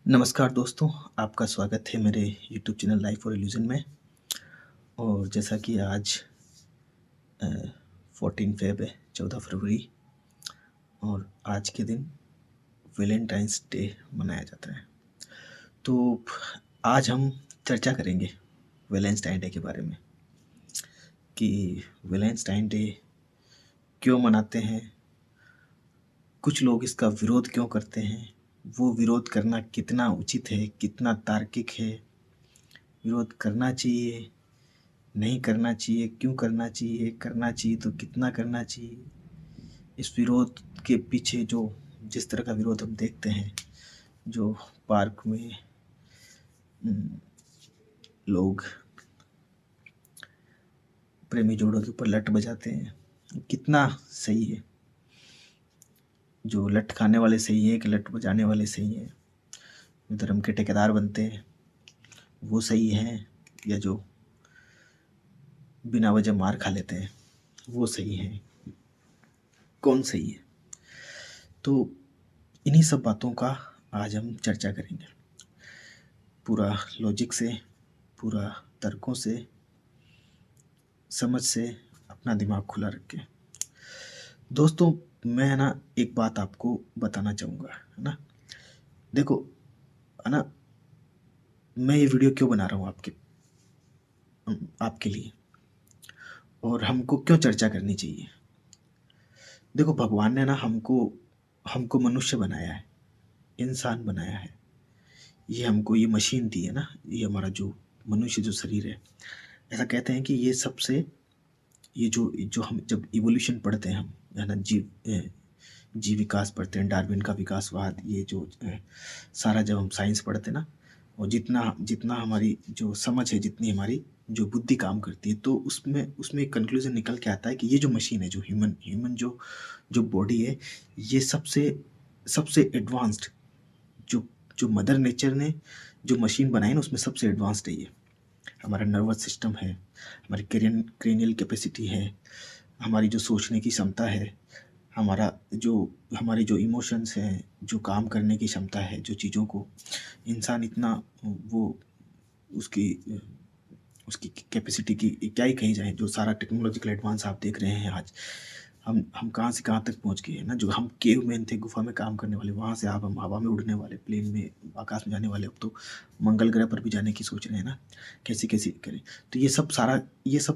नमस्कार दोस्तों, आपका स्वागत है मेरे यूट्यूब चैनल लाइफ और इल्यूजन में। और जैसा कि आज 14 फेब है, 14 फरवरी, और आज के दिन वैलेंटाइंस डे मनाया जाता है। तो आज हम चर्चा करेंगे वैलेंटाइन डे के बारे में कि वैलेंटाइन डे क्यों मनाते हैं, कुछ लोग इसका विरोध क्यों करते हैं, वो विरोध करना कितना उचित है, कितना तार्किक है, विरोध करना चाहिए, नहीं करना चाहिए, क्यों करना चाहिए तो कितना करना चाहिए। इस विरोध के पीछे जो जिस तरह का विरोध हम देखते हैं, जो पार्क में लोग प्रेमी जोड़ों के ऊपर लठ बजाते हैं, कितना सही है। जो लठ खाने वाले सही है कि लठ बजाने वाले सही है, जो धर्म के ठेकेदार बनते हैं वो सही है, या जो बिना वजह मार खा लेते हैं वो सही है, कौन सही है। तो इन्हीं सब बातों का आज हम चर्चा करेंगे, पूरा लॉजिक से, पूरा तर्कों से, समझ से, अपना दिमाग खुला रख के। दोस्तों, मैं ना एक बात आपको बताना चाहूँगा, है ना। देखो, है ना, मैं ये वीडियो क्यों बना रहा हूँ आपके लिए, और हमको क्यों चर्चा करनी चाहिए। देखो, भगवान ने ना हमको मनुष्य बनाया है, इंसान बनाया है। ये हमको ये मशीन दी है ना, ये हमारा जो मनुष्य जो शरीर है, ऐसा कहते हैं कि ये सबसे, ये जो हम जब इवोल्यूशन पढ़ते हैं, हम, है ना, जीव विकास पढ़ते हैं, डार्विन का विकासवाद, ये जो सारा जब हम साइंस पढ़ते हैं ना, और जितना जितना हमारी जो समझ है, जितनी हमारी जो बुद्धि काम करती है, तो उसमें एक कंक्लूजन निकल के आता है कि ये जो मशीन है, जो ह्यूमन जो बॉडी है, ये सबसे एडवांस्ड, जो जो मदर नेचर ने जो मशीन बनाई ना, उसमें सबसे एडवांस्ड है ये। हमारा नर्वस सिस्टम है, हमारी क्रेनियल कैपेसिटी है, हमारी जो सोचने की क्षमता है, हमारी जो इमोशंस हैं, जो काम करने की क्षमता है, जो चीज़ों को इंसान इतना वो उसकी उसकी कैपेसिटी की क्या ही कही जाए, जो सारा टेक्नोलॉजिकल एडवांस आप देख रहे हैं आज, हम कहाँ से कहाँ तक पहुँच गए हैं ना। जो हम केव मैन थे, गुफा में काम करने वाले, वहाँ से आप हम हवा में उड़ने वाले, प्लेन में आकाश में जाने वाले, अब तो मंगल ग्रह पर भी जाने की सोच रहे हैं ना, कैसे कैसे करें। तो ये सब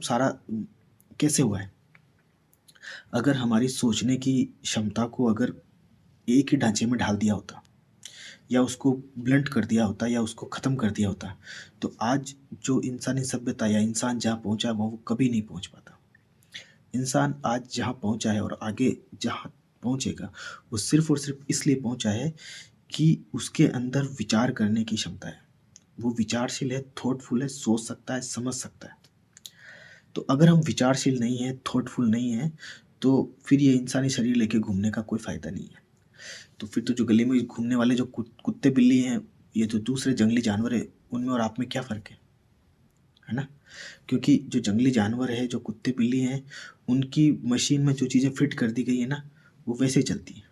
सारा कैसे हुआ है। अगर हमारी सोचने की क्षमता को अगर एक ही ढांचे में ढाल दिया होता, या उसको ब्लंट कर दिया होता, या उसको ख़त्म कर दिया होता, तो आज जो इंसानी सभ्यता या इंसान जहाँ पहुँचा वो कभी नहीं पहुँच पाता। इंसान आज जहाँ पहुँचा है और आगे जहाँ पहुँचेगा, वो सिर्फ और सिर्फ इसलिए पहुँचा है कि उसके अंदर विचार करने की क्षमता है, वो विचारशील है, थॉटफुल है, सोच सकता है, समझ सकता है। तो अगर हम विचारशील नहीं है, थॉटफुल नहीं है, तो फिर ये इंसानी शरीर लेके घूमने का कोई फ़ायदा नहीं है। तो फिर तो जो गली में घूमने वाले जो कुत्ते बिल्ली हैं, ये जो दूसरे जंगली जानवर है, उनमें और आप में क्या फ़र्क है ना। क्योंकि जो जंगली जानवर है, जो कुत्ते बिल्ली हैं, उनकी मशीन में जो चीज़ें फिट कर दी गई है ना, वो वैसे ही चलती है।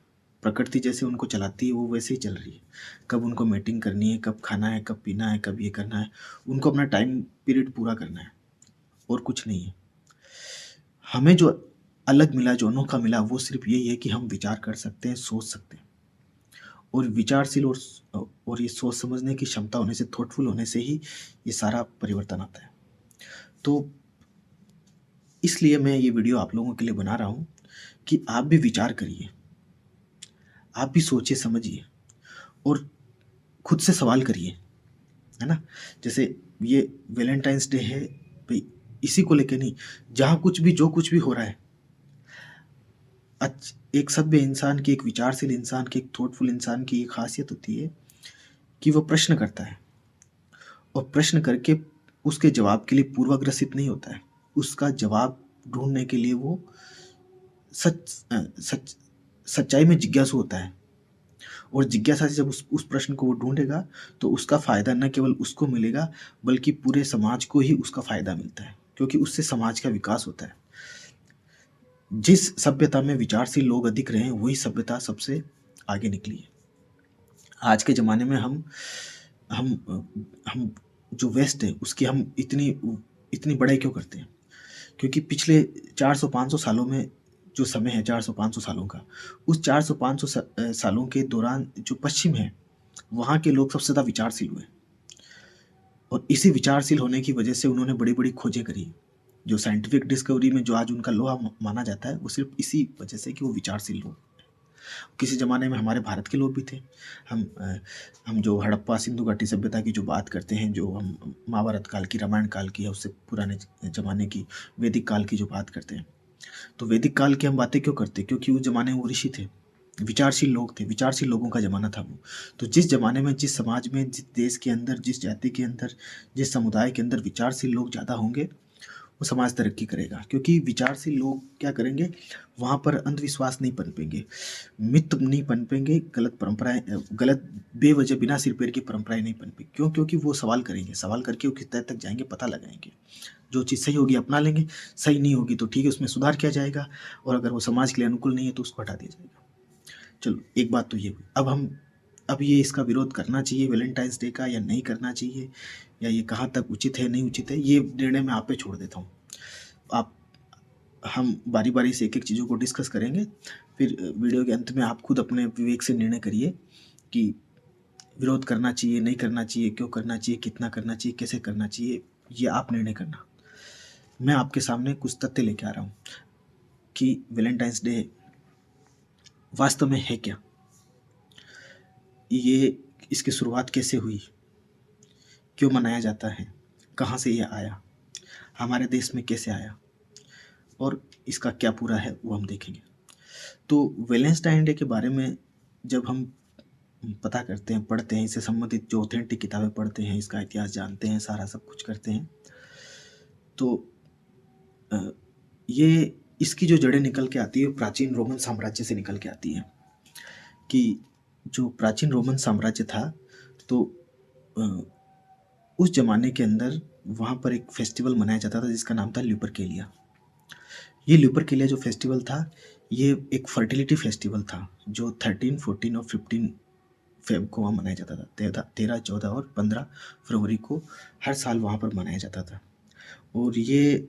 प्रकृति जैसे उनको चलाती है, वो वैसे ही चल रही है। कब उनको मीटिंग करनी है, कब खाना है, कब पीना है, कब ये करना है, उनको अपना टाइम पीरियड पूरा करना है, और कुछ नहीं है। हमें जो अलग मिला, जो अनोखा मिला, वो सिर्फ यही है कि हम विचार कर सकते हैं, सोच सकते हैं, और विचारशील और ये सोच समझने की क्षमता होने से, थॉटफुल होने से ही ये सारा परिवर्तन आता है। तो इसलिए मैं ये वीडियो आप लोगों के लिए बना रहा हूँ कि आप भी विचार करिए, आप भी सोचिए समझिए, और खुद से सवाल करिए, है ना। जैसे ये वैलेंटाइंस डे है भाई, इसी को लेके नहीं, जहाँ कुछ भी जो कुछ भी हो रहा है, एक सभ्य इंसान की, एक विचारशील इंसान की, एक थॉटफुल इंसान की ये खासियत होती है कि वो प्रश्न करता है, और प्रश्न करके उसके जवाब के लिए पूर्वाग्रसित नहीं होता है, उसका जवाब ढूंढने के लिए वो सच्चाई में जिज्ञासु होता है। और जिज्ञासा से जब उस प्रश्न को वो ढूंढेगा, तो उसका फ़ायदा न केवल उसको मिलेगा, बल्कि पूरे समाज को ही उसका फ़ायदा मिलता है, क्योंकि उससे समाज का विकास होता है। जिस सभ्यता में विचारशील लोग अधिक रहे हैं, वही सभ्यता सबसे आगे निकली है। आज के ज़माने में हम हम जो वेस्ट है उसकी हम इतनी इतनी बड़ाई क्यों करते हैं? क्योंकि पिछले 400-500 सालों में जो समय है 400-500 सालों का, उस 400-500 सालों के दौरान जो पश्चिम है, वहाँ के लोग सबसे ज़्यादा विचारशील हुए और इसी विचारशील होने की वजह से उन्होंने बड़ी-बड़ी खोजें करी। जो साइंटिफिक डिस्कवरी में जो आज उनका लोहा माना जाता है, वो सिर्फ़ इसी वजह से कि वो विचारशील लोग। किसी ज़माने में हमारे भारत के लोग भी थे। हम जो हड़प्पा सिंधु घाटी सभ्यता की जो बात करते हैं, जो हम महाभारत काल की, रामायण काल की या उससे पुराने ज़माने की वैदिक काल की जो बात करते हैं, तो वैदिक काल की हम बातें क्यों करते हैं? क्योंकि उस ज़माने में वो ऋषि थे, विचारशील लोग थे, विचारशील लोगों का ज़माना था वो। तो जिस ज़माने में, जिस समाज में, जिस देश के अंदर, जिस जाति के अंदर, जिस समुदाय के अंदर विचारशील लोग ज़्यादा होंगे, वो समाज तरक्की करेगा। क्योंकि विचारशील लोग क्या करेंगे, वहाँ पर अंधविश्वास नहीं पनपेंगे, मिथ नहीं पनपेंगे, गलत परंपराएं, गलत बेवजह बिना सिर पैर की परंपराएं नहीं पनपेंगी। क्यों? क्योंकि वो सवाल करेंगे, सवाल करके वो किस तह तक जाएंगे, पता लगाएंगे। जो चीज़ सही होगी अपना लेंगे, सही नहीं होगी तो ठीक है, उसमें सुधार किया जाएगा, और अगर वो समाज के लिए अनुकूल नहीं है तो उसको हटा दिया जाएगा। चलो, एक बात तो ये हुई। अब ये इसका विरोध करना चाहिए वैलेंटाइंस डे का या नहीं करना चाहिए, या ये कहाँ तक उचित है नहीं उचित है, ये निर्णय मैं आप पे छोड़ देता हूँ। आप हम बारी बारी से एक एक चीज़ों को डिस्कस करेंगे, फिर वीडियो के अंत में आप खुद अपने विवेक से निर्णय करिए कि विरोध करना चाहिए, नहीं करना चाहिए, क्यों करना चाहिए, कितना करना चाहिए, कैसे करना चाहिए, ये आप निर्णय करना। मैं आपके सामने कुछ तथ्य लेके आ रहा हूँ कि वैलेंटाइंस डे वास्तव में है क्या, ये इसकी शुरुआत कैसे हुई, क्यों मनाया जाता है, कहाँ से ये आया, हमारे देश में कैसे आया, और इसका क्या पूरा है वो हम देखेंगे। तो वैलेंटाइन डे के बारे में जब हम पता करते हैं, पढ़ते हैं, इससे संबंधित जो ऑथेंटिक किताबें पढ़ते हैं, इसका इतिहास जानते हैं, सारा सब कुछ करते हैं, तो ये इसकी जो जड़ें निकल के आती है प्राचीन रोमन साम्राज्य से निकल के आती है। कि जो प्राचीन रोमन साम्राज्य था, तो उस ज़माने के अंदर वहाँ पर एक फेस्टिवल मनाया जाता था जिसका नाम था ल्यूपरकेलिया। ये ल्यूपरकेलिया जो फेस्टिवल था, ये एक फर्टिलिटी फेस्टिवल था जो 13, 14 और 15 फेब को वहाँ मनाया जाता था। 13, 14 और 15 फरवरी को हर साल वहाँ पर मनाया जाता था। और ये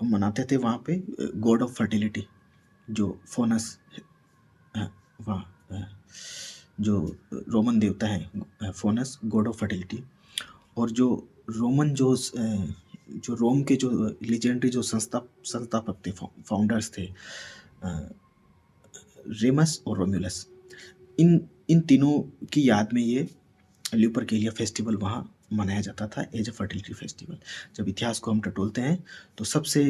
मनाते थे वहाँ पे गॉड ऑफ फर्टिलिटी, जो फोनस वहाँ जो रोमन देवता है, फोनस, गॉड ऑफ फर्टिलिटी। और जो रोमन जो रोम के जो लीजेंडरी जो संस्थापक थे, फाउंडर्स थे, रेमस और रोम्यूलस, इन इन तीनों की याद में ये ल्यूपरकेलिया फेस्टिवल वहाँ मनाया जाता था एज ए फर्टिलिटी फेस्टिवल। जब इतिहास को हम टटोलते हैं तो सबसे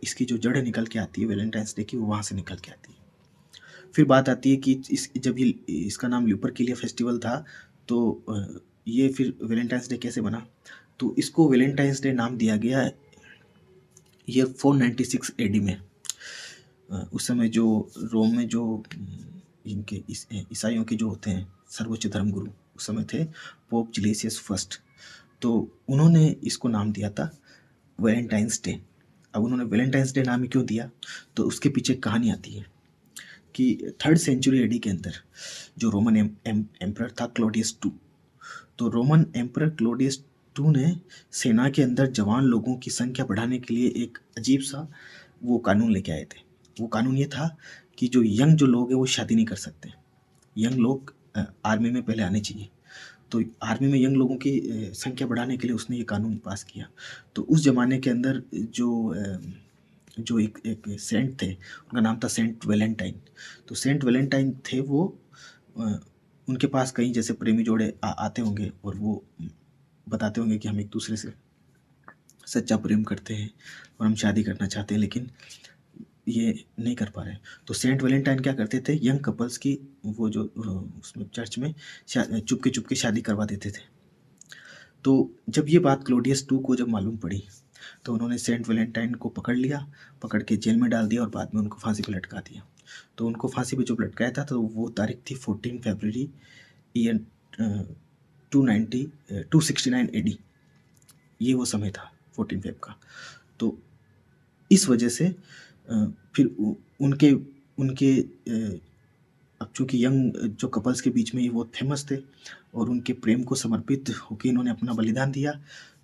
इसकी जो जड़ निकल के आती है वैलेंटाइंस डे की, वो वहाँ से निकल के आती है। फिर बात आती है कि जब ये इसका नाम ल्यूपरकेलिया फेस्टिवल था, तो ये फिर वैलेंटाइंस डे कैसे बना? तो इसको वैलेंटाइंस डे नाम दिया गया ये 496 एडी में। उस समय जो रोम में जो इनके ईसाइयों के जो होते हैं सर्वोच्च धर्मगुरु, उस समय थे पोप जिलेसियस फर्स्ट। तो उन्होंने इसको नाम दिया था वैलेंटाइंस डे। अब उन्होंने वैलेंटाइंस डे नाम क्यों दिया, तो उसके पीछे कहानी आती है कि 3rd सेंचुरी एडी के अंदर जो रोमन एम्परर था क्लोडियस II, तो रोमन एम्परर क्लोडियस II ने सेना के अंदर जवान लोगों की संख्या बढ़ाने के लिए एक अजीब सा वो कानून लेके आए थे। वो कानून ये था कि जो यंग जो लोग हैं वो शादी नहीं कर सकते, यंग लोग आर्मी में पहले आने चाहिए। तो आर्मी में यंग लोगों की संख्या बढ़ाने के लिए उसने ये कानून पास किया। तो उस ज़माने के अंदर जो एक सेंट थे, उनका नाम था सेंट वैलेंटाइन। तो सेंट वैलेंटाइन थे वो, उनके पास कई जैसे प्रेमी जोड़े आते होंगे और वो बताते होंगे कि हम एक दूसरे से सच्चा प्रेम करते हैं और हम शादी करना चाहते हैं, लेकिन ये नहीं कर पा रहे। तो सेंट वैलेंटाइन क्या करते थे, यंग कपल्स की वो जो उसमें चर्च में चुपके शादी करवा देते थे। तो जब ये बात क्लोडियस II को जब मालूम पड़ी, तो उन्होंने सेंट वैलेंटाइन को पकड़ लिया, पकड़ के जेल में डाल दिया और बाद में उनको फांसी पे लटका दिया। तो उनको फांसी पे जब लटकाया था तो वो तारीख थी 14 फरवरी ईयर 269 एडी। ये वो समय था 14 फेब का। तो इस वजह से फिर उनके अब चूँकि यंग जो कपल्स के बीच में ये बहुत फेमस थे और उनके प्रेम को समर्पित होके इन्होंने अपना बलिदान दिया,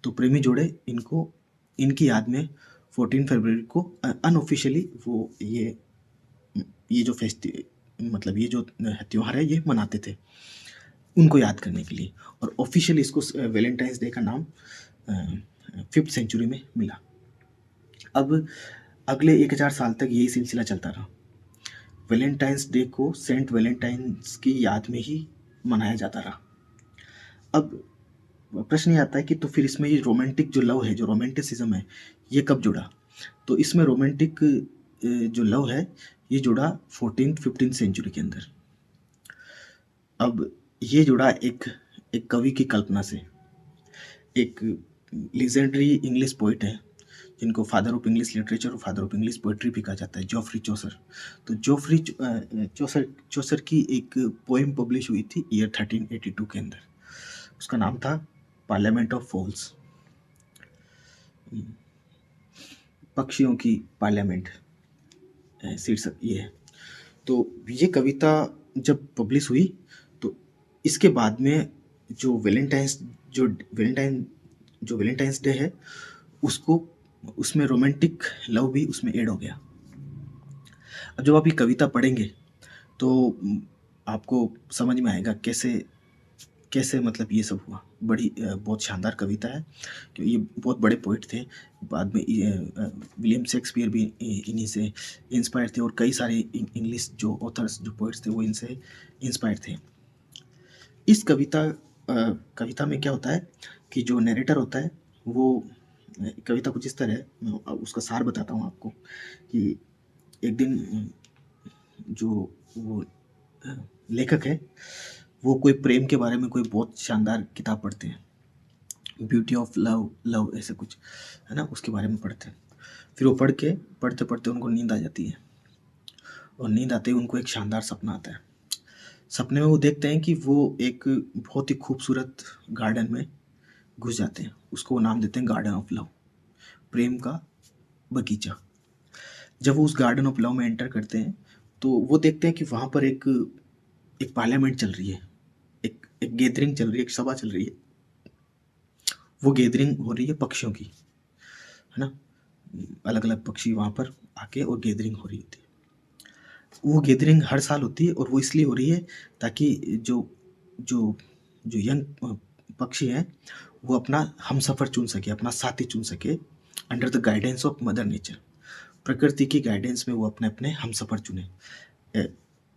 तो प्रेमी जोड़े इनको इनकी याद में 14 फरवरी को अनऑफ़िशियली वो ये जो मतलब ये जो त्योहार है ये मनाते थे, उनको याद करने के लिए। और ऑफ़िशियली इसको वैलेंटाइन्स डे का नाम 5th सेंचुरी में मिला। अब अगले 1000 साल तक यही सिलसिला चलता रहा। वैलेंटाइन्स डे को सेंट वैलेंटाइन्स की याद में ही मनाया जाता रहा। अब प्रश्न ये आता है कि तो फिर इसमें ये रोमांटिक जो लव है, जो रोमांटिसिज्म है, ये कब जुड़ा? तो इसमें रोमांटिक जो लव है, ये जुड़ा 14th-15th सेंचुरी के अंदर। अब ये जुड़ा एक कवि की कल्पना से। एक लीजेंडरी इंग्लिश पोइट है जिनको फादर ऑफ इंग्लिश लिटरेचर और फादर ऑफ इंग्लिश पोइट्री भी कहा जाता है, जॉफ्री चौसर। तो जॉफ्री चौसर की एक पोएम पब्लिश हुई थी ईयर 1382 के अंदर। उसका नाम था पार्लियामेंट ऑफ फॉल्स, पक्षियों की पार्लियामेंट शीर्षक ये है। तो ये कविता जब पब्लिश हुई तो इसके बाद में जो वैलेंटाइंस डे है उसको उसमें रोमांटिक लव भी उसमें ऐड हो गया। अब जब आप ये कविता पढ़ेंगे तो आपको समझ में आएगा कैसे मतलब ये सब हुआ। बड़ी बहुत शानदार कविता है कि ये बहुत बड़े पोइट थे। बाद में विलियम शेक्सपियर भी इन्हीं से इंस्पायर थे और कई सारे इंग्लिश जो ऑथर्स जो पोइट्स थे वो इनसे इंस्पायर थे। इस कविता में क्या होता है कि जो नरेटर होता है वो कविता कुछ इस तरह है, मैं उसका सार बताता हूँ आपको कि एक दिन जो वो लेखक है वो कोई प्रेम के बारे में कोई बहुत शानदार किताब पढ़ते हैं, ब्यूटी ऑफ लव ऐसे कुछ है ना, उसके बारे में पढ़ते हैं। फिर वो पढ़ते पढ़ते उनको नींद आ जाती है और नींद आते ही उनको एक शानदार सपना आता है। सपने में वो देखते हैं कि वो एक बहुत ही खूबसूरत गार्डन में घुस जाते हैं। उसको वो नाम देते हैं गार्डन ऑफ लव, प्रेम का बगीचा। जब वो उस गार्डन ऑफ लव में एंटर करते हैं तो वो देखते हैं कि वहाँ पर एक पार्लियामेंट चल रही है, एक गैदरिंग चल रही है, एक सभा चल रही है। वो गैदरिंग हो रही है पक्षियों की, है ना, अलग अलग पक्षी वहाँ पर आके और गैदरिंग हो रही होती है। वो गैदरिंग हर साल होती है और वो इसलिए हो रही है ताकि जो जो जो यंग पक्षी हैं वो अपना हमसफ़र चुन सके, अपना साथी चुन सके under the guidance of mother nature. प्रकृति की गाइडेंस में वो अपने अपने हमसफ़र चुने।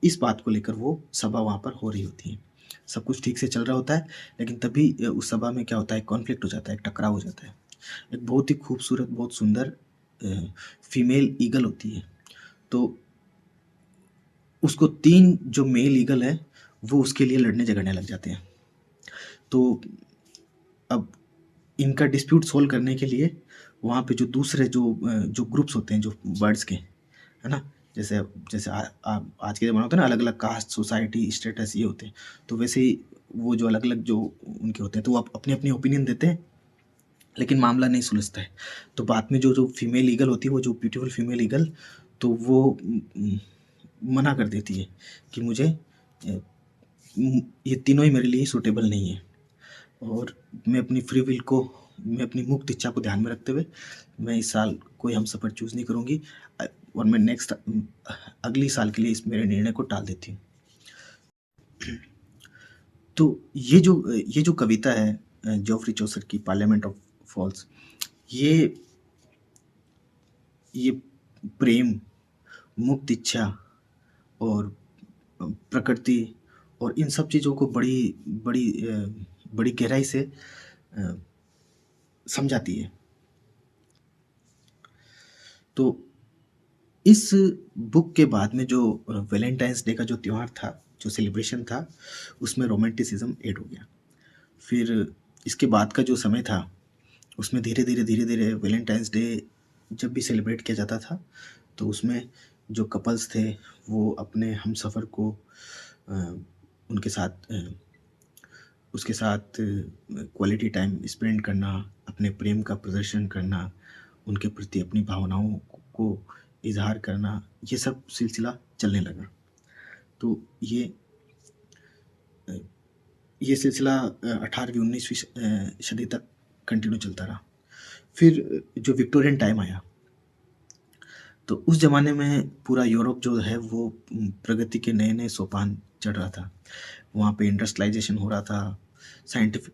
इस बात को लेकर वो सभा वहाँ पर हो रही होती है। सब कुछ ठीक से चल रहा होता है लेकिन तभी उस सभा में क्या होता है, कॉन्फ्लिक्ट हो जाता है, एक टकराव हो जाता है। एक बहुत ही खूबसूरत, बहुत सुंदर फीमेल ईगल होती है। तो उसको 3 जो मेल ईगल है वो उसके लिए लड़ने झगड़ने लग जाते हैं। तो अब इनका डिस्प्यूट सोल्व करने के लिए वहाँ पे जो दूसरे जो ग्रुप्स होते हैं जो बर्ड्स के, है ना, जैसे जैसे आज के ज़माने होते हैं ना, अलग अलग कास्ट, सोसाइटी, स्टेटस ये होते हैं। तो वैसे ही वो जो अलग अलग जो उनके होते हैं तो वो अपनी अपनी ओपिनियन देते हैं लेकिन मामला नहीं सुलझता है। तो बाद में जो फीमेल ईगल होती है, वो जो ब्यूटीफुल फीमेल ईगल, तो वो मना कर देती है कि मुझे ये तीनों ही मेरे लिए सूटेबल नहीं है और मैं अपनी मुक्त इच्छा को ध्यान में रखते हुए मैं इस साल कोई हमसफ़र चूज़ नहीं करूँगी और मैं नेक्स्ट अगली साल के लिए इस मेरे निर्णय को टाल देती हूँ। तो ये जो कविता है जॉफ्री चौसर की पार्लियामेंट ऑफ फॉल्स, ये प्रेम, मुक्त इच्छा और प्रकृति और इन सब चीज़ों को बड़ी गहराई से समझाती है। तो इस बुक के बाद में जो वैलेंटाइंस डे का जो त्यौहार था, जो सेलिब्रेशन था, उसमें रोमांटिसिज्म ऐड हो गया। फिर इसके बाद का जो समय था उसमें धीरे धीरे वैलेंटाइंस डे जब भी सेलिब्रेट किया जाता था तो उसमें जो कपल्स थे वो अपने हमसफ़र को उनके साथ उसके साथ क्वालिटी टाइम स्पेंड करना, अपने प्रेम का प्रदर्शन करना, उनके प्रति अपनी भावनाओं को इज़हार करना, ये सब सिलसिला चलने लगा। तो अ, ये सिलसिला 18वीं 19वीं सदी तक कंटिन्यू चलता रहा। फिर जो विक्टोरियन टाइम आया, तो उस ज़माने में पूरा यूरोप जो है वो प्रगति के नए-नए सोपान चढ़ रहा था। वहाँ पे इंडस्ट्रियलाइज़ेशन हो रहा था, साइंटिफिक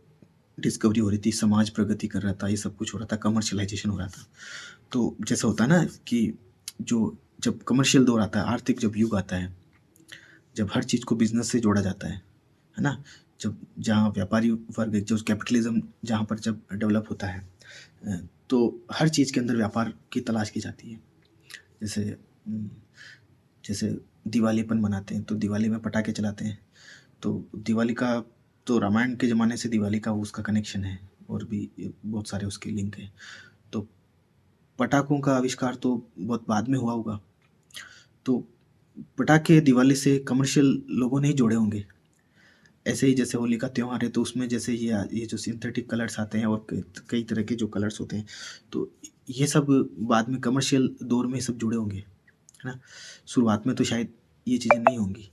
डिस्कवरी हो रही थी, समाज प्रगति कर रहा था, ये सब कुछ हो रहा था, कमर्शियलाइज़ेशन हो रहा था। तो जैसा होता है ना कि जो जब कमर्शियल दौर आता है, आर्थिक जब युग आता है, जब हर चीज़ को बिज़नेस से जोड़ा जाता है ना? जब जहाँ व्यापारी वर्ग जो कैपिटलिज़्म जहाँ पर जब डेवलप होता है, तो हर चीज़ के अंदर व्यापार की तलाश की जाती है। जैसे जैसे दिवाली अपन मनाते हैं, तो दिवाली में पटाखे चलाते हैं। तो दिवाली का तो रामायण के ज़माने से दिवाली का उसका कनेक्शन है, और भी बहुत सारे उसके लिंक हैं। तो पटाखों का आविष्कार तो बहुत बाद में हुआ होगा। तो पटाखे दिवाली से कमर्शियल लोगों ने ही जोड़े होंगे। ऐसे ही जैसे होली का त्योहार है, तो उसमें जैसे ये जो सिंथेटिक कलर्स आते हैं और कई तरह के जो कलर्स होते हैं, तो ये सब बाद में कमर्शियल दौर में सब जुड़े होंगे, है ना? शुरुआत में तो शायद ये चीज़ें नहीं होंगी,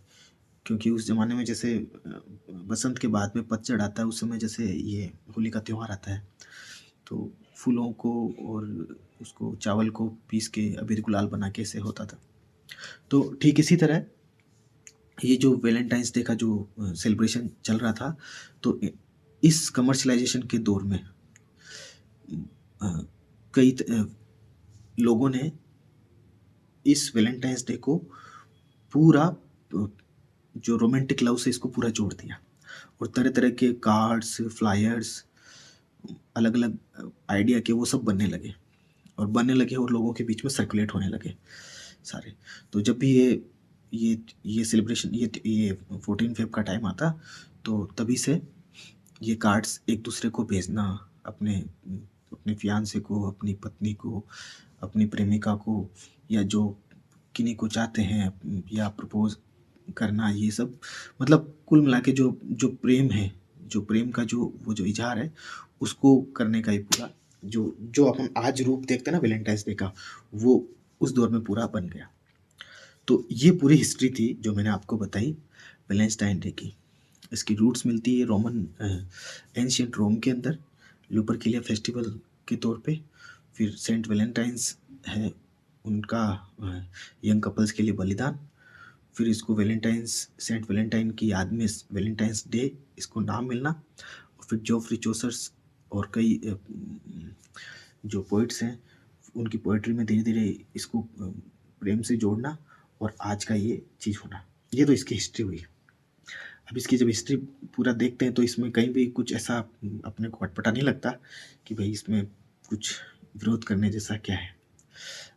क्योंकि उस ज़माने में जैसे बसंत के बाद में पतझड़ आता है, उस समय जैसे ये होली का त्योहार आता है, तो फूलों को और उसको चावल को पीस के अबीर गुलाल बना के ऐसे होता था। तो ठीक इसी तरह ये जो वैलेंटाइंस डे का जो सेलिब्रेशन चल रहा था, तो इस कमर्शलाइजेशन के दौर में अ, लोगों ने इस वैलेंटाइंस डे को पूरा जो रोमांटिक लव से इसको पूरा जोड़ दिया, और तरह तरह के कार्ड्स, फ्लायर्स, अलग अलग आइडिया के वो सब बनने लगे और लोगों के बीच में सर्कुलेट होने लगे सारे। तो जब भी ये सेलिब्रेशन ये 14 फेब का टाइम आता, तो तभी से ये कार्ड्स एक दूसरे को भेजना, अपने अपने फियांसे को, अपनी पत्नी को, अपनी प्रेमिका को, या जो किन्हीं को चाहते हैं, या प्रपोज करना, ये सब मतलब कुल मिला के जो जो प्रेम है, जो प्रेम का जो वो जो इजहार है, उसको करने का ये पूरा जो जो अपन आज रूप देखते हैं ना वैलेंटाइंस डे का, वो उस दौर में पूरा बन गया। तो ये पूरी हिस्ट्री थी जो मैंने आपको बताई वैलेंटाइन डे की। इसकी रूट्स मिलती है रोमन एंशियंट रोम के अंदर, लुपरकिलिया फेस्टिवल के तौर पे। फिर सेंट वैलेंटाइंस है, उनका यंग कपल्स के लिए बलिदान। फिर इसको सेंट वैलेंटाइन की याद में वैलेंटाइंस डे इसको नाम मिलना। और फिर जोफ्री चौसर्स और कई जो पोइट्स हैं, उनकी पोइट्री में धीरे धीरे इसको प्रेम से जोड़ना, और आज का ये चीज़ होना। ये तो इसकी हिस्ट्री हुई। अब इसकी जब हिस्ट्री पूरा देखते हैं, तो इसमें कहीं भी कुछ ऐसा अपने को अटपटा नहीं लगता कि भाई इसमें कुछ विरोध करने जैसा क्या है।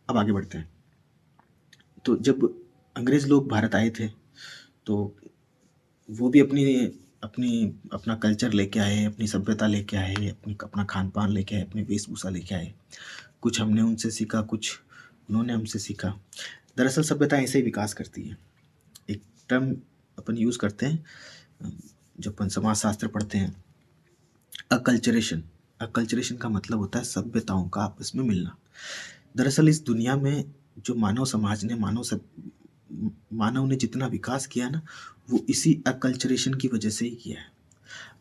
अब आगे बढ़ते हैं। तो जब अंग्रेज़ लोग भारत आए थे, तो वो भी अपना कल्चर लेके आए, अपनी सभ्यता लेके आए, अपना खान पान लेके आए, अपनी वेशभूषा लेके आए। कुछ हमने उनसे सीखा, कुछ उन्होंने हमसे सीखा। दरअसल सभ्यता ऐसे ही विकास करती है। एक टर्म अपन यूज़ करते हैं जब अपन समाजशास्त्र पढ़ते हैं, अकल्चरेशन। अकल्चरेशन का मतलब होता है सभ्यताओं का आपस में मिलना। दरअसल इस दुनिया में जो मानव समाज ने मानव ने जितना विकास किया ना, वो इसी अकल्चरेशन की वजह से ही किया है।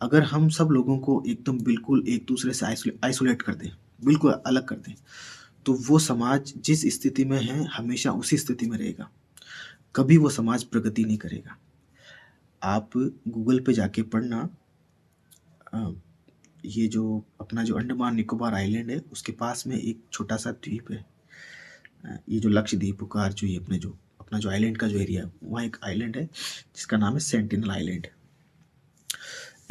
अगर हम सब लोगों को एकदम बिल्कुल एक दूसरे से आइसोलेट कर दें, बिल्कुल अलग कर दें, तो वो समाज जिस स्थिति में है हमेशा उसी स्थिति में रहेगा, कभी वो समाज प्रगति नहीं करेगा। आप गूगल पे जाके पढ़ना, ये जो अपना जो अंडमान निकोबार आइलैंड है, उसके पास में एक छोटा सा द्वीप है। ये जो लक्षद्वीप उपकार जो ये अपना जो आइलैंड का जो एरिया है, वहाँ एक आइलैंड है जिसका नाम है सेंटिनल आइलैंड।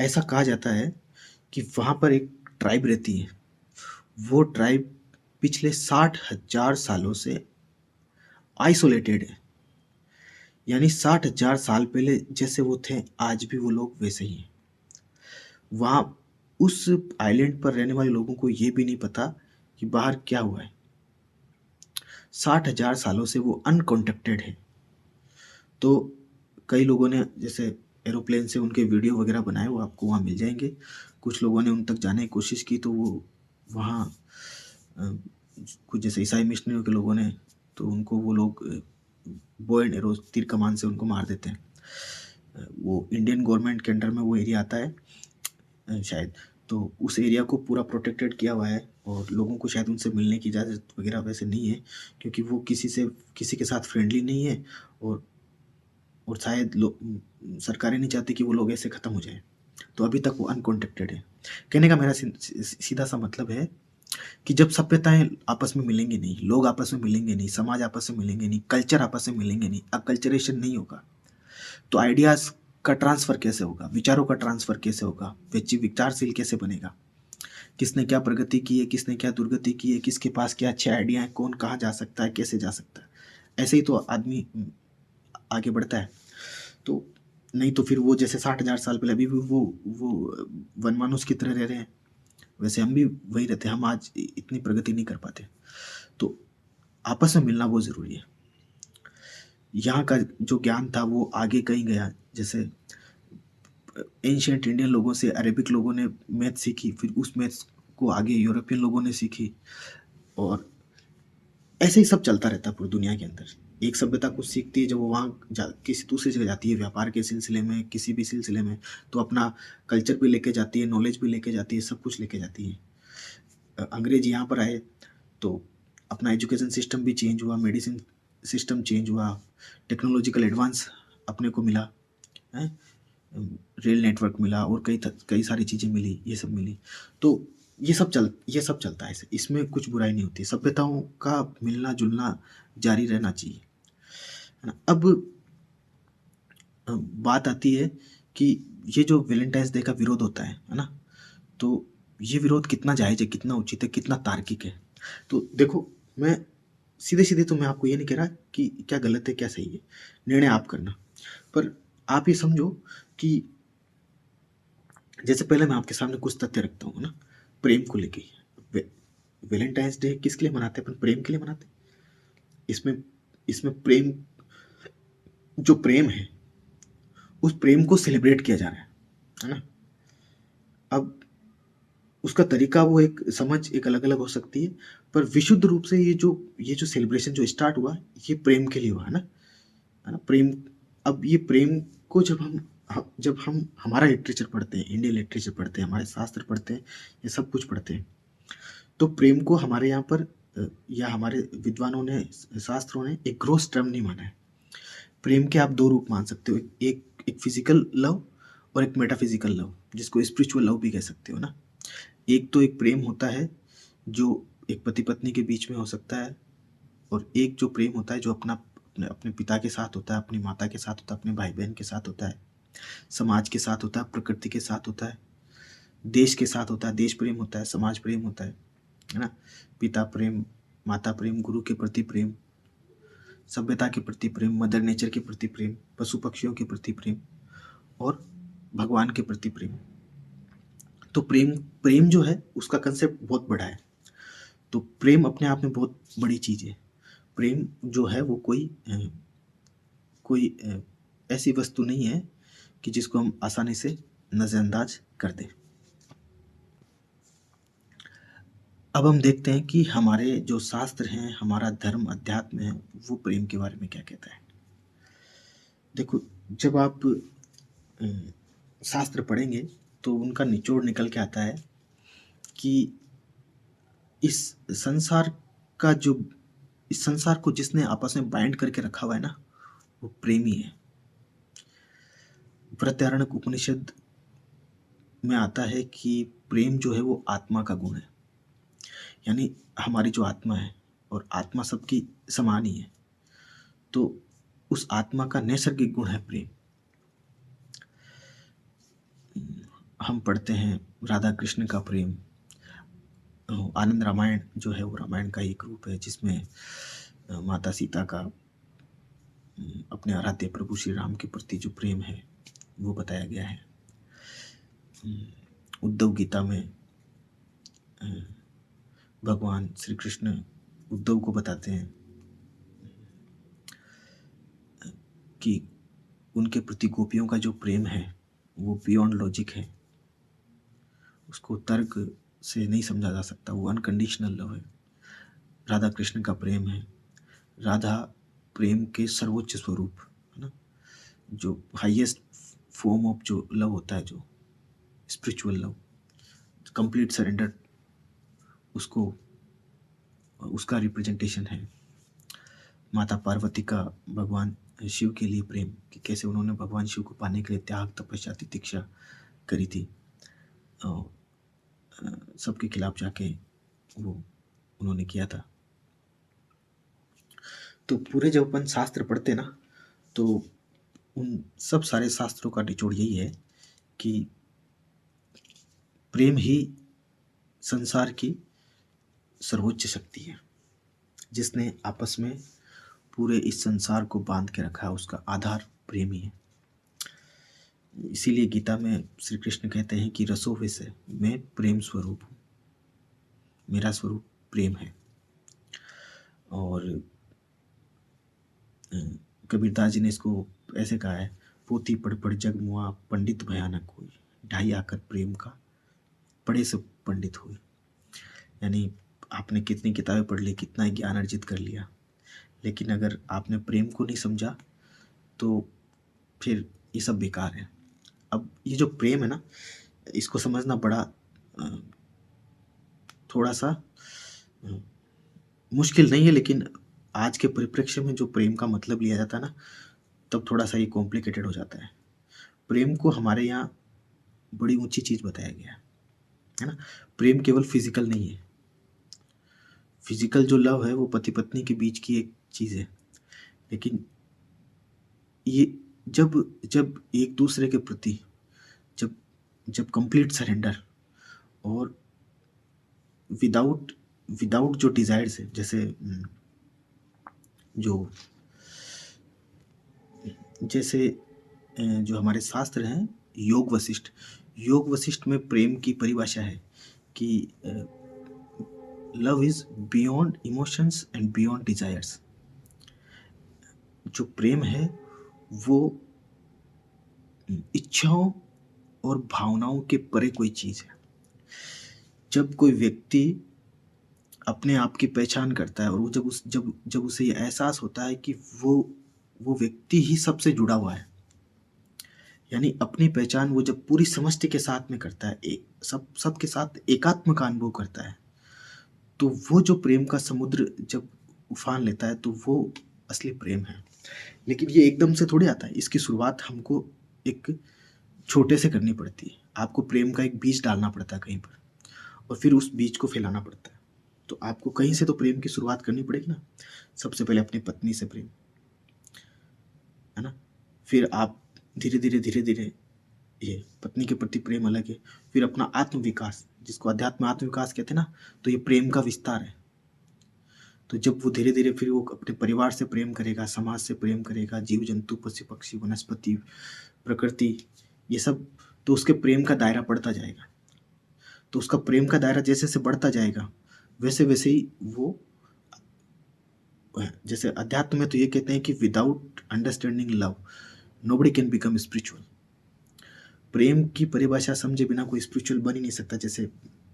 ऐसा कहा जाता है कि वहाँ पर एक ट्राइब रहती है। वो ट्राइब पिछले 60,000 सालों से आइसोलेटेड है, यानी 60,000 साल पहले जैसे वो थे, आज भी वो लोग वैसे ही हैं। वहाँ उस आइलैंड पर रहने वाले लोगों को ये भी नहीं पता कि बाहर क्या हुआ है। 60,000 सालों से वो अनकॉन्टेक्टेड है। तो कई लोगों ने जैसे एरोप्लेन से उनके वीडियो वगैरह बनाए, वो आपको वहाँ मिल जाएंगे। कुछ लोगों ने उन तक जाने की कोशिश की, तो वो वहाँ कुछ जैसे ईसाई मिशनरियों के लोगों ने, तो उनको वो लोग बो एंड एरो तीर कमान से उनको मार देते हैं। वो इंडियन गवर्नमेंट के अंडर में वो एरिया आता है शायद। तो उस एरिया को पूरा प्रोटेक्टेड किया हुआ है और लोगों को शायद उनसे मिलने की इजाज़त वगैरह वैसे नहीं है, क्योंकि वो किसी के साथ फ्रेंडली नहीं है। और शायद सरकारें नहीं चाहती कि वो लोग ऐसे ख़त्म हो जाएं, तो अभी तक वो अनकॉन्टेक्टेड है। कहने का मेरा सीधा सा मतलब है कि जब सभ्यताएं आपस में मिलेंगे नहीं, लोग आपस में मिलेंगे नहीं, समाज आपस में मिलेंगे नहीं, कल्चर आपस में मिलेंगे नहीं, अकल्चरेशन नहीं होगा, तो आइडियाज़ का ट्रांसफ़र कैसे होगा, विचारों का ट्रांसफ़र कैसे होगा, व्यक्ति विचारशील कैसे बनेगा, किसने क्या प्रगति की है, किसने क्या दुर्गति की है, किसके पास क्या अच्छे आइडिया है, कौन कहाँ जा सकता है, कैसे जा सकता है। ऐसे ही तो आदमी आगे बढ़ता है। तो नहीं तो फिर वो जैसे 60,000 साल पहले अभी भी वो वनमानुष की तरह रह रहे हैं, वैसे हम भी वही रहते हैं। हम आज इतनी प्रगति नहीं कर पाते। तो आपस में मिलना बहुत ज़रूरी है। यहाँ का जो ज्ञान था वो आगे कहीं गया। जैसे एंशिएंट इंडियन लोगों से अरेबिक लोगों ने मैथ सीखी, फिर उस मैथ को आगे यूरोपियन लोगों ने सीखी, और ऐसे ही सब चलता रहता है पूरी दुनिया के अंदर। एक सभ्यता कुछ सीखती है, जब वो वहाँ किसी दूसरी जगह जाती है व्यापार के सिलसिले में, किसी भी सिलसिले में, तो अपना कल्चर भी लेके जाती है, नॉलेज भी लेके जाती है, सब कुछ लेके जाती है। अंग्रेज यहाँ पर आए तो अपना एजुकेशन सिस्टम भी चेंज हुआ, मेडिसिन सिस्टम चेंज हुआ, टेक्नोलॉजिकल एडवांस अपने को मिला है, रेल नेटवर्क मिला, और कई सारी चीज़ें मिली, ये सब मिली। तो ये सब चलता है। इसमें कुछ बुराई नहीं होती। सभ्यताओं का मिलना जुलना जारी रहना चाहिए, है ना। अब बात आती है कि ये जो वैलेंटाइंस डे का विरोध होता है ना, तो ये विरोध कितना जायज़ है, कितना उचित है, कितना तार्किक है। तो देखो, मैं सीधे तो मैं आपको ये नहीं कह रहा कि क्या गलत है क्या सही है, निर्णय आप करना। पर आप ये समझो कि जैसे पहले मैं आपके सामने कुछ तथ्य रखता हूँ ना, प्रेम को लेके। वैलेंटाइंस डे किसके लिए मनाते हैं? अपन प्रेम के लिए मनाते हैं। इसमें प्रेम, जो प्रेम है, उस प्रेम को सेलिब्रेट किया जा रहा है ना। अब उसका तरीका, वो एक समझ एक अलग अलग हो सकती है, पर विशुद्ध रूप से ये जो सेलिब्रेशन जो स्टार्ट हुआ, ये प्रेम के लिए हुआ है ना प्रेम। अब ये प्रेम को जब हम हमारा लिटरेचर पढ़ते हैं, इंडियन लिटरेचर पढ़ते हैं, हमारे शास्त्र पढ़ते हैं, ये सब कुछ पढ़ते हैं, तो प्रेम को हमारे यहाँ पर या हमारे विद्वानों ने, शास्त्रों ने एक ग्रोस टर्म नहीं माना है। प्रेम के आप दो रूप मान सकते हो, एक फिजिकल लव और एक मेटाफिजिकल लव, जिसको स्पिरिचुअल लव भी कह सकते हो ना। एक तो एक प्रेम होता है जो एक पति पत्नी के बीच में हो सकता है, और एक जो प्रेम होता है जो अपने पिता के साथ होता है, अपनी माता के साथ होता है, अपने भाई बहन के साथ होता है, समाज के साथ होता है, प्रकृति के साथ होता है, देश के साथ होता है, देश प्रेम होता है, समाज प्रेम होता है ना। पिता प्रेम, माता प्रेम, गुरु के प्रति प्रेम, सभ्यता के प्रति प्रेम, मदर नेचर के प्रति प्रेम, पशु पक्षियों के प्रति प्रेम, और भगवान के प्रति प्रेम। तो प्रेम जो है उसका कंसेप्ट बहुत बड़ा है। तो प्रेम अपने आप में बहुत बड़ी चीज़ है। प्रेम जो है वो कोई ऐसी वस्तु नहीं है कि जिसको हम आसानी से नज़रअंदाज कर दें। अब हम देखते हैं कि हमारे जो शास्त्र हैं, हमारा धर्म अध्यात्म है, वो प्रेम के बारे में क्या कहता है। देखो, जब आप शास्त्र पढ़ेंगे तो उनका निचोड़ निकल के आता है कि इस संसार का जो इस संसार को जिसने आपस में बाइंड करके रखा हुआ है ना, वो प्रेमी है। बृहदारण्यक उपनिषद में आता है कि प्रेम जो है वो आत्मा का गुण है। यानी हमारी जो आत्मा है, और आत्मा सबकी समान ही है, तो उस आत्मा का नैसर्गिक गुण है प्रेम। हम पढ़ते हैं राधा कृष्ण का प्रेम। आनंद रामायण जो है वो रामायण का एक रूप है, जिसमें माता सीता का अपने आराध्य प्रभु श्री राम के प्रति जो प्रेम है वो बताया गया है। उद्धव गीता में भगवान श्री कृष्ण उद्धव को बताते हैं कि उनके प्रति गोपियों का जो प्रेम है वो बियॉन्ड लॉजिक है, उसको तर्क से नहीं समझा जा सकता, वो अनकंडीशनल लव है। राधा कृष्ण का प्रेम है, राधा प्रेम के सर्वोच्च स्वरूप है ना। जो हाईएस्ट फॉर्म ऑफ जो लव होता है, जो स्पिरिचुअल लव, कंप्लीट सरेंडर, उसको उसका रिप्रेजेंटेशन है। माता पार्वती का भगवान शिव के लिए प्रेम, कि कैसे उन्होंने भगवान शिव को पाने के लिए त्याग, तपस्या, तितिक्षा करी थी, और सबके खिलाफ जाके वो उन्होंने किया था। तो पूरे जब अपन शास्त्र पढ़ते ना, तो उन सब सारे शास्त्रों का निचोड़ यही है कि प्रेम ही संसार की सर्वोच्च शक्ति है, जिसने आपस में पूरे इस संसार को बांध के रखा है, उसका आधार प्रेम ही है। इसीलिए गीता में श्री कृष्ण कहते हैं कि रसो विषय मैं प्रेम स्वरूप हूँ, मेरा स्वरूप प्रेम है। और कबीरदास जी ने इसको ऐसे कहा है, पोथी पढ़ पढ़ जग मुआ, पंडित भयानक हुई, ढाई आकर प्रेम का पढ़े सब पंडित हुए। यानी आपने कितनी किताबें पढ़ ली, कितना ज्ञान अर्जित कर लिया, लेकिन अगर आपने प्रेम को नहीं समझा तो फिर ये सब बेकार है। अब ये जो प्रेम है ना, इसको समझना बड़ा थोड़ा सा मुश्किल नहीं है, लेकिन आज के परिप्रेक्ष्य में जो प्रेम का मतलब लिया जाता है ना, तब थोड़ा सा ये कॉम्प्लिकेटेड हो जाता है। प्रेम को हमारे यहाँ बड़ी ऊंची चीज़ बताया गया है ना। प्रेम केवल फिजिकल नहीं है। फिजिकल जो लव है वो पति पत्नी के बीच की एक चीज़ है, लेकिन ये जब जब एक दूसरे के प्रति जब जब कंप्लीट सरेंडर और विदाउट विदाउट जो डिजायर्स है, जैसे जो जैसे जो हमारे शास्त्र हैं, योग वशिष्ठ में प्रेम की परिभाषा है कि love is beyond emotions and beyond desires. जो प्रेम है वो इच्छाओं और भावनाओं के परे कोई चीज़ है। जब कोई व्यक्ति अपने आप की पहचान करता है और वो जब उसे ये एहसास होता है कि वो व्यक्ति ही सबसे जुड़ा हुआ है, यानी अपनी पहचान वो जब पूरी समष्टि के साथ में करता है, सबके साथ एकात्म का अनुभव करता है, तो वो जो प्रेम का समुद्र जब उफान लेता है, तो वो असली प्रेम है। लेकिन ये एकदम से थोड़ी आता है, इसकी शुरुआत हमको एक छोटे से करनी पड़ती है। आपको प्रेम का एक बीज डालना पड़ता है कहीं पर, और फिर उस बीज को फैलाना पड़ता है। तो आपको कहीं से तो प्रेम की शुरुआत करनी पड़ेगी ना। सबसे पहले अपनी पत्नी से प्रेम, है ना। फिर आप धीरे धीरे ये पत्नी के प्रति प्रेम अलग है। फिर अपना आत्म विकास, जिसको अध्यात्म आत्म विकास कहते हैं ना, तो ये प्रेम का विस्तार है। तो जब वो धीरे धीरे फिर वो अपने परिवार से प्रेम करेगा, समाज से प्रेम करेगा, जीव जंतु, पशु पक्षी, वनस्पति, प्रकृति, ये सब, तो उसके प्रेम का दायरा बढ़ता जाएगा। तो उसका प्रेम का दायरा जैसे जैसे बढ़ता जाएगा, वैसे वैसे ही वो, जैसे अध्यात्म में तो ये कहते हैं कि without understanding love nobody can become spiritual. प्रेम की परिभाषा समझे बिना कोई स्पिरिचुअल बन ही नहीं सकता। जैसे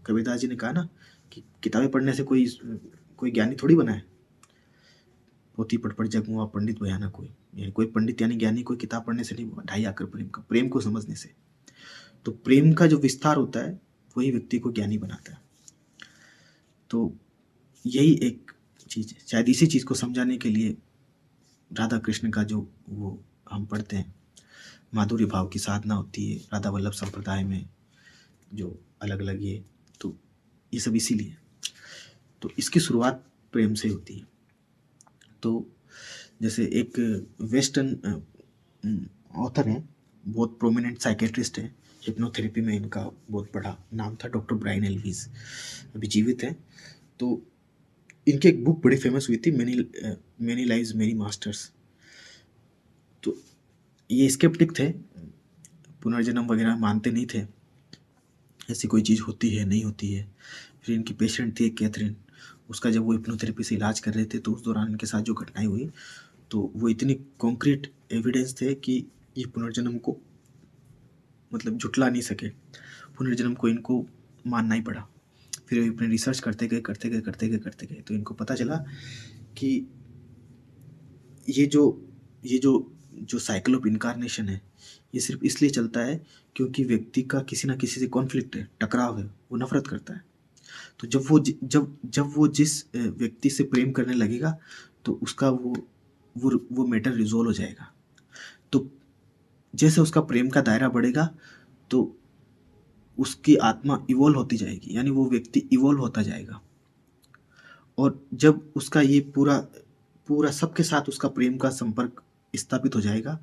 कबीरदास जी ने कहा ना कि किताबें पढ़ने से कोई ज्ञानी थोड़ी बना है। पोथी पढ़ पढ़ जग मुआ, पंडित भयानक हुई। यानी कोई पंडित यानी ज्ञानी कोई किताब पढ़ने से नहीं हुआ, ढाई आकर प्रेम को समझने से। तो प्रेम का जो विस्तार होता है वही व्यक्ति को ज्ञानी बनाता है। तो यही एक चीज़ है। शायद इसी चीज़ को समझाने के लिए राधा कृष्ण का जो वो हम पढ़ते हैं, माधुर्य भाव की साधना होती है राधा वल्लभ संप्रदाय में, जो अलग अलग ये, तो ये सब इसीलिए। तो इसकी शुरुआत प्रेम से होती है। तो जैसे एक वेस्टर्न ऑथर हैं, बहुत प्रोमिनेंट साइकेट्रिस्ट हैं, हिप्नोथेरेपी में इनका बहुत बड़ा नाम था, डॉक्टर ब्रायन एल्विस, अभी जीवित हैं। तो इनकी एक बुक बड़ी फेमस हुई थी, मैनी लाइव्स मैनी मास्टर्स। तो ये स्केप्टिक थे, पुनर्जन्म वगैरह मानते नहीं थे, ऐसी कोई चीज़ होती है नहीं होती है। फिर इनकी पेशेंट थी कैथरीन, उसका जब वो हिप्नोथेरेपी से इलाज कर रहे थे, तो उस दौरान इनके साथ जो घटनाएं हुई, तो वो इतनी कॉन्क्रीट एविडेंस थे कि ये पुनर्जन्म को मतलब झुटला नहीं सके, पुनर्जन्म को इनको मानना ही पड़ा। फिर अपने रिसर्च करते गए तो इनको पता चला कि ये जो जो साइकिल ऑफ इनकारनेशन है, ये सिर्फ इसलिए चलता है क्योंकि व्यक्ति का किसी ना किसी से कॉन्फ्लिक्ट है, टकराव है, वो नफरत करता है। तो जब वो जिस व्यक्ति से प्रेम करने लगेगा तो उसका वो मैटर रिजोल्व हो जाएगा। तो जैसे उसका प्रेम का दायरा बढ़ेगा तो उसकी आत्मा इवॉल्व होती जाएगी, यानी वो व्यक्ति इवॉल्व होता जाएगा। और जब उसका ये पूरा पूरा सबके साथ उसका प्रेम का संपर्क स्थापित हो जाएगा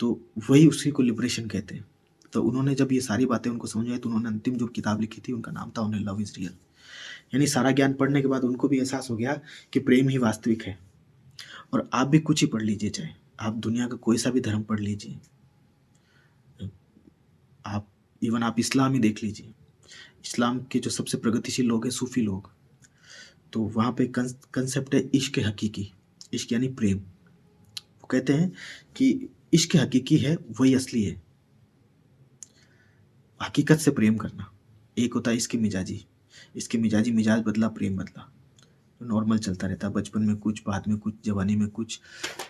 तो वही उसी को लिबरेशन कहते हैं। तो उन्होंने जब ये सारी बातें उनको समझ आई तो उन्होंने अंतिम जो किताब लिखी थी उनका नाम था उन्हें लव इज रियल। यानी सारा ज्ञान पढ़ने के बाद उनको भी एहसास हो गया कि प्रेम ही वास्तविक है। और आप भी कुछ ही पढ़ लीजिए, चाहे आप दुनिया का कोई सा भी धर्म पढ़ लीजिए, आप इस्लाम ही देख लीजिए। इस्लाम के जो सबसे प्रगतिशील लोग हैं सूफी लोग, तो वहाँ पे कंसेप्ट है इश्क हकीकी। इश्क यानी प्रेम। वो कहते हैं कि इश्क हकीकी है, वही असली है। हकीकत से प्रेम करना। एक होता है इसके मिजाजी मिजाज बदला, प्रेम बदला। तो नॉर्मल चलता रहता है, बचपन में कुछ, बाद में कुछ, जवानी में कुछ,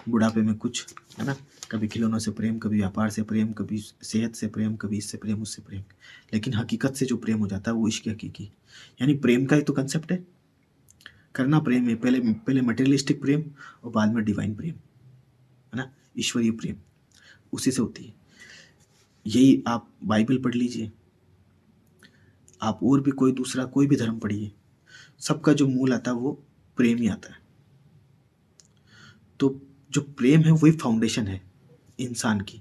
बुढ़ापे में कुछ, है ना। कभी खिलौनों से प्रेम, कभी व्यापार से प्रेम, कभी सेहत से प्रेम, कभी इससे प्रेम, उससे प्रेम। लेकिन हकीकत से जो प्रेम हो जाता है वो इश्क हकीकी। यानी प्रेम का ही तो कंसेप्ट है, करना प्रेम है। पहले मटेरियलिस्टिक प्रेम और बाद में डिवाइन प्रेम, है ना, ईश्वरीय प्रेम, उसी से होती है। यही आप बाइबल पढ़ लीजिए, आप और भी कोई भी धर्म पढ़िए, सबका जो मूल आता है वो प्रेम ही आता है। तो जो प्रेम है वही फाउंडेशन है इंसान की।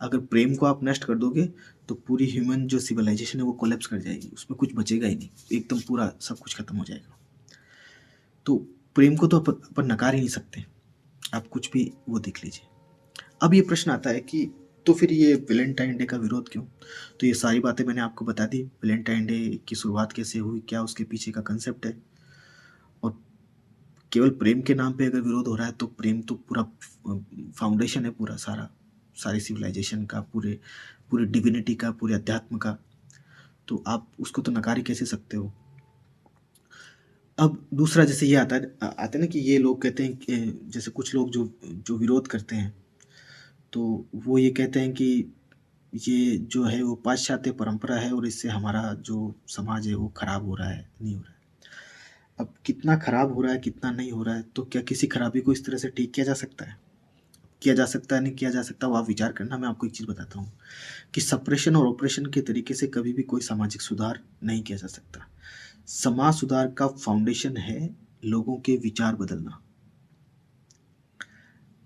अगर प्रेम को आप नष्ट कर दोगे तो पूरी ह्यूमन जो सिविलाइजेशन है वो कोलैप्स कर जाएगी, उसमें कुछ बचेगा ही नहीं, एकदम पूरा सब कुछ खत्म हो जाएगा। तो प्रेम को तो अपन नकार ही नहीं सकते, आप कुछ भी वो देख लीजिए। अब ये प्रश्न आता है कि तो फिर ये वैलेंटाइन डे का विरोध क्यों? तो ये सारी बातें मैंने आपको बता दी, वैलेंटाइन डे की शुरुआत कैसे हुई, क्या उसके पीछे का कंसेप्ट है। और केवल प्रेम के नाम पे अगर विरोध हो रहा है तो प्रेम तो पूरा फाउंडेशन है, पूरा सारी सिविलाइजेशन का, पूरे डिविनिटी का, पूरे अध्यात्म का। तो आप उसको तो नकार ही कैसे सकते हो। अब दूसरा जैसे ये आता है ना कि ये लोग कहते हैं जैसे कुछ लोग जो विरोध करते हैं तो वो ये कहते हैं कि ये जो है वो पाश्चात्य परंपरा है और इससे हमारा जो समाज है वो खराब हो रहा है, नहीं हो रहा है। अब कितना खराब हो रहा है, कितना नहीं हो रहा है, तो क्या किसी खराबी को इस तरह से ठीक किया जा सकता है? किया जा सकता है, नहीं किया जा सकता, वो आप विचार करना। मैं आपको एक चीज़ बताता हूँ कि सप्रेशन और ऑपरेशन के तरीके से कभी भी कोई सामाजिक सुधार नहीं किया जा सकता। समाज सुधार का फाउंडेशन है लोगों के विचार बदलना।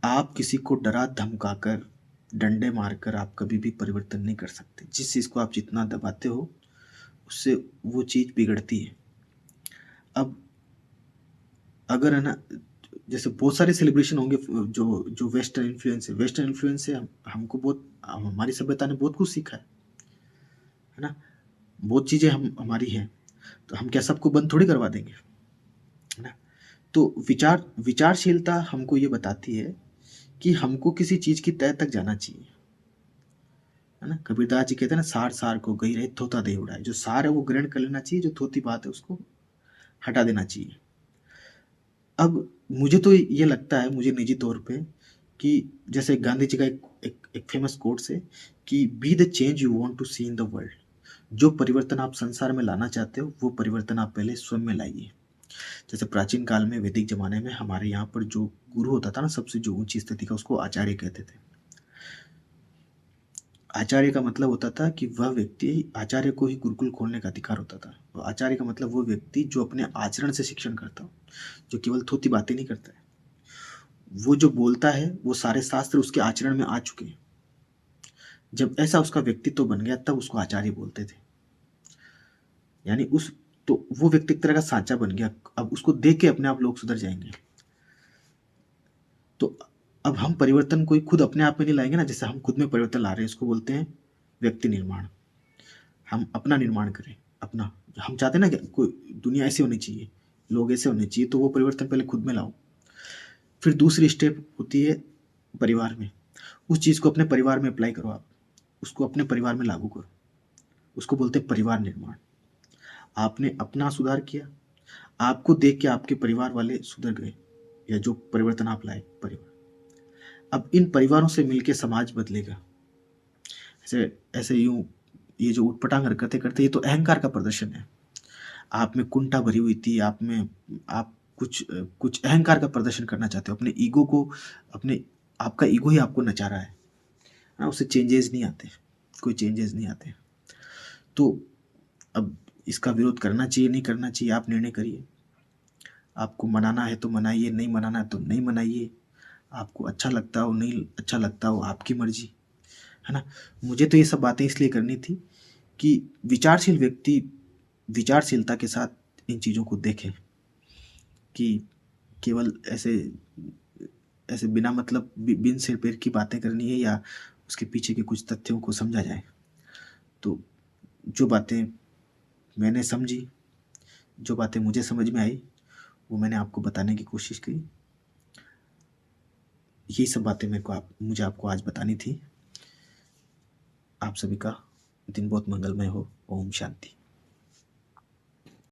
आप किसी को डरा धमकाकर, डंडे मारकर आप कभी भी परिवर्तन नहीं कर सकते। जिस चीज़ को आप जितना दबाते हो उससे वो चीज़ बिगड़ती है। अब अगर है ना, जैसे बहुत सारे सेलिब्रेशन होंगे जो वेस्टर्न इन्फ्लुएंस से हमको बहुत, हमारी सभ्यता ने बहुत कुछ सीखा है ना। बहुत चीज़ें हमारी हैं, तो हम क्या सबको बंद थोड़ी करवा देंगे, है ना। तो विचारशीलता हमको ये बताती है कि हमको किसी चीज़ की तह तक जाना चाहिए, है ना। कबीरदास जी कहते हैं ना, सार सार को गई रहे थोता दे उड़ाए। जो सार है वो ग्रहण कर लेना चाहिए, जो थोती बात है उसको हटा देना चाहिए। अब मुझे तो ये लगता है, मुझे निजी तौर पे, कि जैसे गांधी जी का एक फेमस कोट्स है कि be the change you want to see in the world. जो परिवर्तन आप संसार में लाना चाहते हो वो परिवर्तन आप पहले स्वयं में लाइए। जैसे प्राचीन काल में, वैदिक जमाने में हमारे यहाँ पर जो गुरु होता था ना, सबसे जो ऊंची स्थिति का, उसको आचार्य कहते थे। आचार्य का मतलब होता था कि वह व्यक्ति, आचार्य को ही गुरुकुल खोलने का अधिकार होता था। तो आचार्य का मतलब वो व्यक्ति जो अपने आचरण से शिक्षण करता हो, जो केवल थोती बातें नहीं करता है। वो जो बोलता है वो सारे शास्त्र उसके आचरण में आ चुके हैं। जब ऐसा उसका व्यक्तित्व बन गया तब उसको आचार्य बोलते थे। यानी तो वो व्यक्ति एक तरह का सांचा बन गया। अब उसको देख के अपने आप लोग सुधर जाएंगे। तो अब हम परिवर्तन कोई खुद अपने आप में नहीं लाएंगे ना, जैसे हम खुद में परिवर्तन ला रहे हैं, इसको बोलते हैं व्यक्ति निर्माण। हम अपना निर्माण करें, अपना। हम चाहते हैं ना कि कोई दुनिया ऐसी होनी चाहिए, लोग ऐसे होने चाहिए, तो वो परिवर्तन पहले खुद में लाओ। फिर दूसरी स्टेप होती है परिवार में। उस चीज़ को अपने परिवार में अप्लाई करो, आप उसको अपने परिवार में लागू करो। उसको बोलते हैं परिवार निर्माण। आपने अपना सुधार किया, आपको देख के आपके परिवार वाले सुधर गए, या जो परिवर्तन आप लाए परिवार। अब इन परिवारों से मिलके समाज बदलेगा। ऐसे ऐसे यूँ ये जो ऊटपटांग हरकतें करते, ये तो अहंकार का प्रदर्शन है। आप में कुंठा भरी हुई थी, आप कुछ अहंकार का प्रदर्शन करना चाहते हो, अपने ईगो को अपने आपका ईगो ही आपको नचा रहा है। हाँ, उससे चेंजेज़ नहीं आते, कोई चेंजेज़ नहीं आते। तो अब इसका विरोध करना चाहिए, नहीं करना चाहिए, आप निर्णय करिए। आपको मनाना है तो मनाइए, नहीं मनाना है तो नहीं मनाइए। आपको अच्छा लगता हो, नहीं अच्छा लगता हो, आपकी मर्ज़ी, है ना? मुझे तो ये सब बातें इसलिए करनी थी कि विचारशील व्यक्ति विचारशीलता के साथ इन चीज़ों को देखें, कि केवल ऐसे ऐसे बिना मतलब बिन सिर पैर की बातें करनी है या उसके पीछे के कुछ तथ्यों को समझा जाए। तो जो बातें मैंने समझी, जो बातें मुझे समझ में आई, वो मैंने आपको बताने की कोशिश की। यही सब बातें मुझे आपको आज बतानी थी। आप सभी का दिन बहुत मंगलमय हो। ओम शांति।